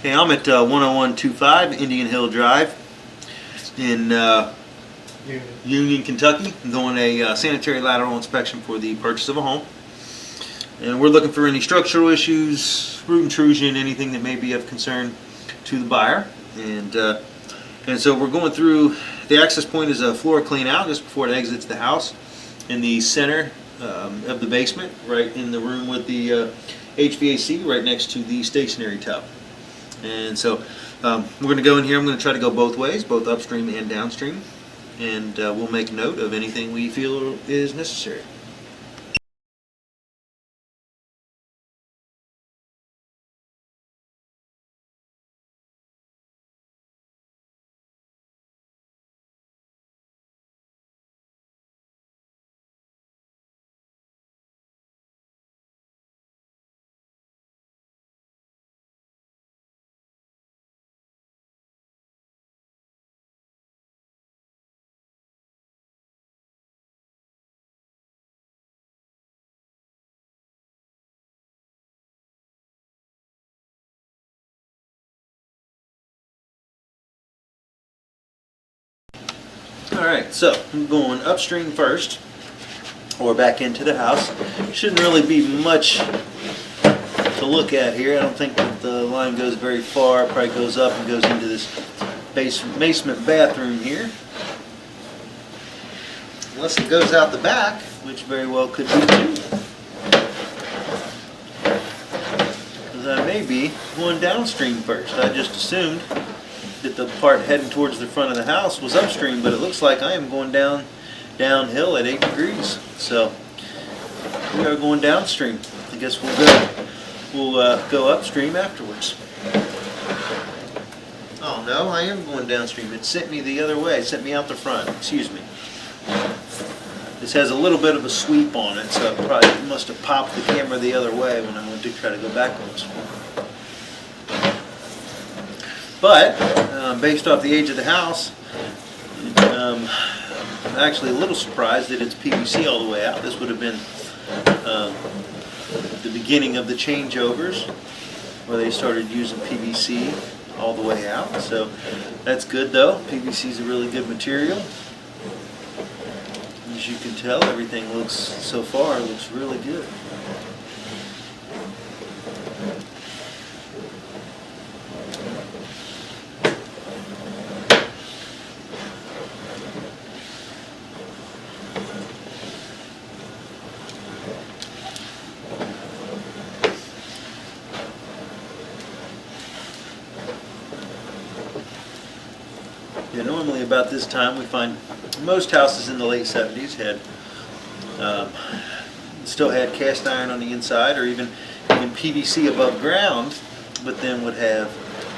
Okay, I'm at 10125 Indian Hill Drive in Union, Kentucky. I'm doing a sanitary lateral inspection for the purchase of a home. And we're looking for any structural issues, root intrusion, anything that may be of concern to the buyer. And so we're going through, the access point is a floor clean out just before it exits the house in the center of the basement, right in the room with the HVAC, right next to the stationary tub. And so we're going to go in here. I'm going to try to go both ways, both upstream and downstream, and we'll make note of anything we feel is necessary. Alright, so I'm going upstream first, or back into the house. Shouldn't really be much to look at here. I don't think that the line goes very far. It probably goes up and goes into this basement bathroom here. Unless it goes out the back, which very well could be too. Because I may be going downstream first. I just assumed that the part heading towards the front of the house was upstream, but it looks like I am going downhill at 8 degrees. So we are going downstream. I guess we'll go upstream afterwards. Oh no, I am going downstream. It sent me the other way. It sent me out the front. Excuse me. This has a little bit of a sweep on it, so it probably must have popped the camera the other way when I went to try to go backwards. But based off the age of the house, I'm actually a little surprised that it's PVC all the way out. This would have been the beginning of the changeovers where they started using PVC all the way out. So that's good though. PVC is a really good material. As you can tell, everything looks, so far, looks really good. Yeah, normally about this time we find most houses in the late 70s had still had cast iron on the inside, or even PVC above ground, but then would have,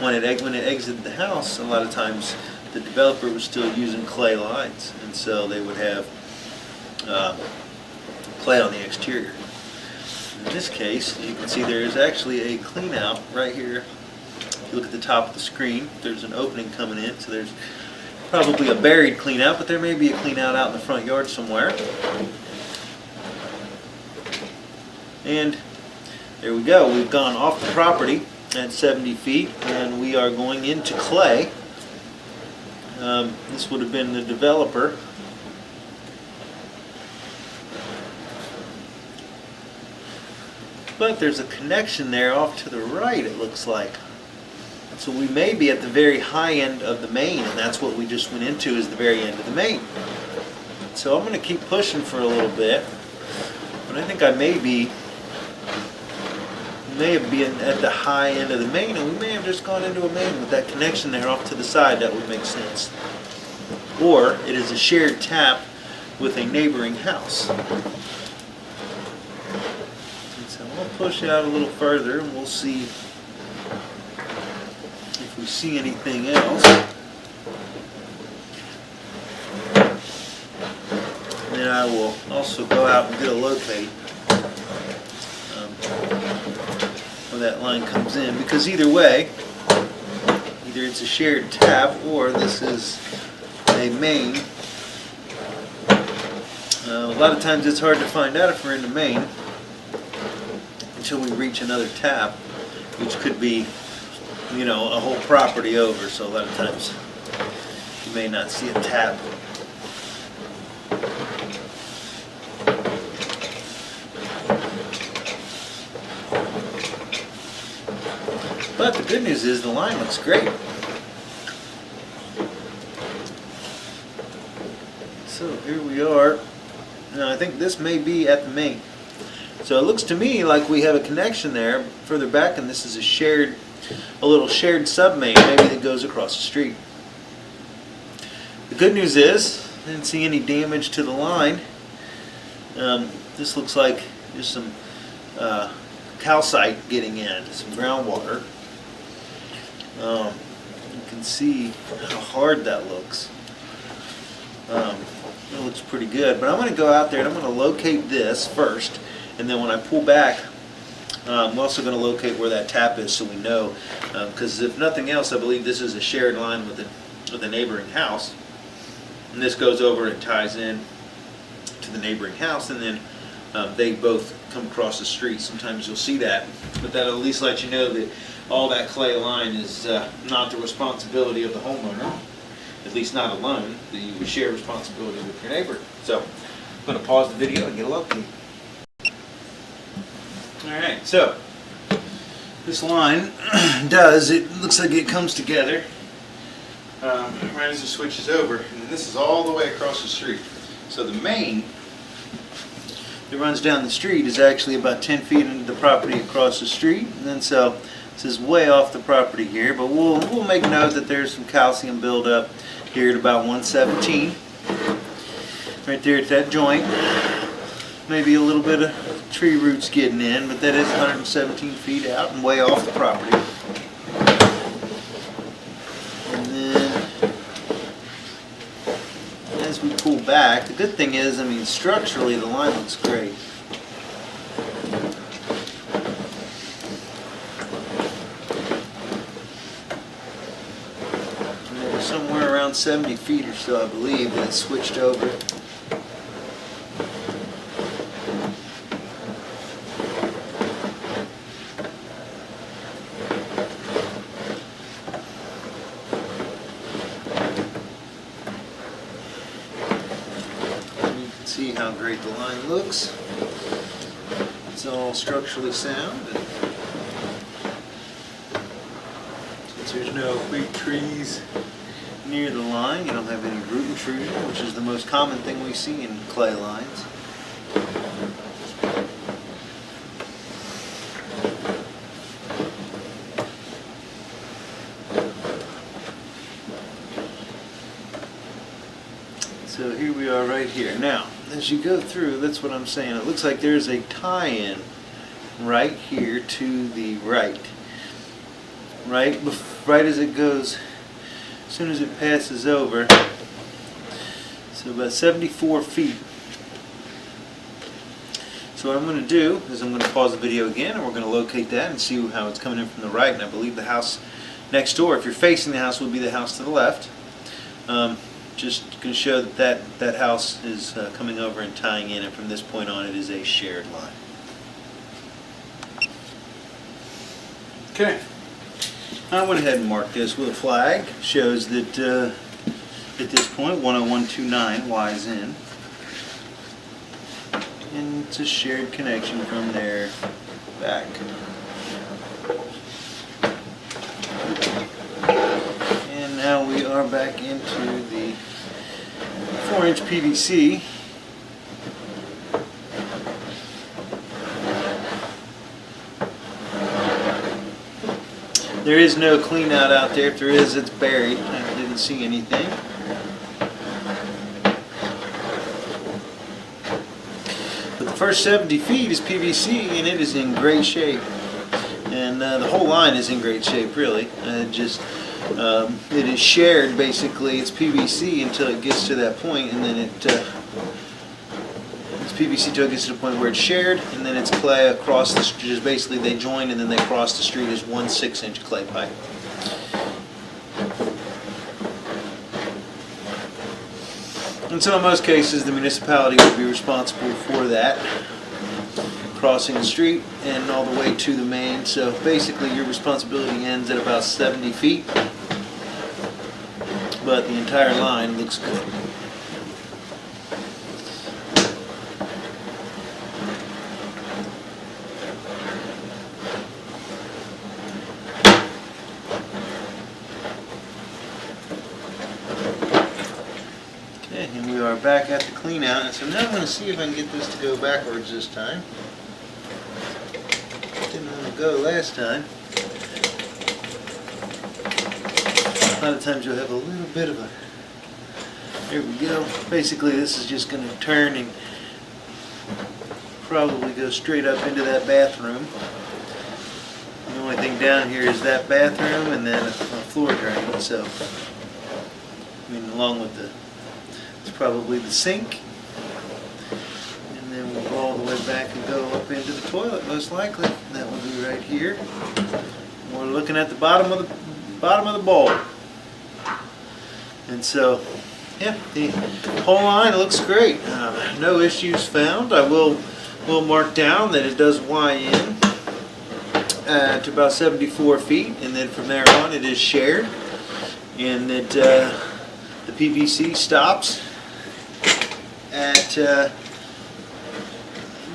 when it exited the house, a lot of times the developer was still using clay lines, and so they would have clay on the exterior. In this case, you can see there is actually a clean out right here. If you look at the top of the screen, there's an opening coming in, so there's probably a buried clean out, but there may be a clean out in the front yard somewhere. And there we go. We've gone off the property at 70 feet and we are going into clay. This would have been the developer. But there's a connection there off to the right, it looks like. So we may be at the very high end of the main, and that's what we just went into, is the very end of the main. So I'm going to keep pushing for a little bit, but I think I may have been at the high end of the main, and we may have just gone into a main with that connection there off to the side. That would make sense. Or it is a shared tap with a neighboring house. And so I'll push out a little further and we'll see if we see anything else. And then I will also go out and get a locate where that line comes in, because either way, either it's a shared tap or this is a main. A lot of times it's hard to find out if we're in the main until we reach another tap, which could be you know, a whole property over, so a lot of times you may not see a tap. But the good news is the line looks great. So here we are. Now I think this may be at the main. So it looks to me like we have a connection there further back, and this is a little shared sub-main maybe that goes across the street. The good news is I didn't see any damage to the line. This looks like just some calcite getting in, some groundwater. You can see how hard that looks. It looks pretty good, but I'm going to go out there and I'm going to locate this first, and then when I pull back, I'm also going to locate where that tap is so we know, because if nothing else, I believe this is a shared line with a neighboring house, and this goes over and ties in to the neighboring house, and then they both come across the street. Sometimes you'll see that, but that'll at least let you know that all that clay line is not the responsibility of the homeowner, at least not alone, that you would share responsibility with your neighbor. So I'm going to pause the video and get a locate. Alright, so this line it looks like it comes together right as it switches over, and this is all the way across the street. So the main that runs down the street is actually about 10 feet into the property across the street, and then so this is way off the property here, but we'll make note that there's some calcium buildup here at about 117, right there at that joint. Maybe a little bit of tree roots getting in, but that is 117 feet out and way off the property. And then as we pull back, the good thing is, I mean, structurally the line looks great. Somewhere around 70 feet or so, I believe, that it switched over. You can see how great the line looks. It's all structurally sound. Since there's no big trees near the line, you don't have any root intrusion, which is the most common thing we see in clay lines. So here we are right here. Now, as you go through, that's what I'm saying. It looks like there's a tie-in right here to the right. Right as it goes, as soon as it passes over, so about 74 feet. So what I'm going to do is I'm going to pause the video again, and we're going to locate that and see how it's coming in from the right. And I believe the house next door, if you're facing the house, would be the house to the left. Just going to show that house is coming over and tying in, and from this point on it is a shared line. Okay. I went ahead and marked this with a flag. Shows that at this point 10129 Y's in. And it's a shared connection from there back. And now we are back into the 4-inch PVC. There is no clean out there. If there is, it's buried. I didn't see anything. But the first 70 feet is PVC, and it is in great shape. And the whole line is in great shape, really. It is shared, basically. It's PVC until it gets to that point, and then it's PVC until it gets to the point where it's shared, and then it's clay across the street. Just basically they join and then they cross the street as one 6-inch clay pipe. And so in most cases the municipality would be responsible for that crossing the street and all the way to the main. So basically your responsibility ends at about 70 feet, but the entire line looks good. Okay, and we are back at the clean out, and so now I'm going to see if I can get this to go backwards this time. Didn't want to go last time. A lot of times you'll have a little bit of a, there we go. Basically this is just going to turn and probably go straight up into that bathroom. The only thing down here is that bathroom and then a floor drain, so I mean along with the, it's probably the sink, and then we'll go all the way back and go up into the toilet most likely. That will be right here. We're looking at the bottom of the bowl. And so, yeah, the whole line looks great. No issues found. I will mark down that it does Y in to about 74 feet, and then from there on it is shared, and that the PVC stops at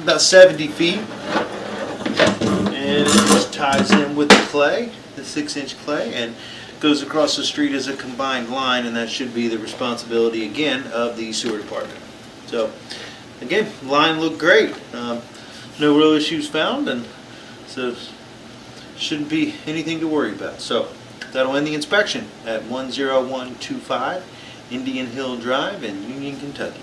about 70 feet, and it just ties in with the clay, the 6-inch clay, and goes across the street as a combined line, and that should be the responsibility again of the sewer department. So again, line looked great. No real issues found, and so shouldn't be anything to worry about. So that'll end the inspection at 10125 Indian Hill Drive in Union, Kentucky.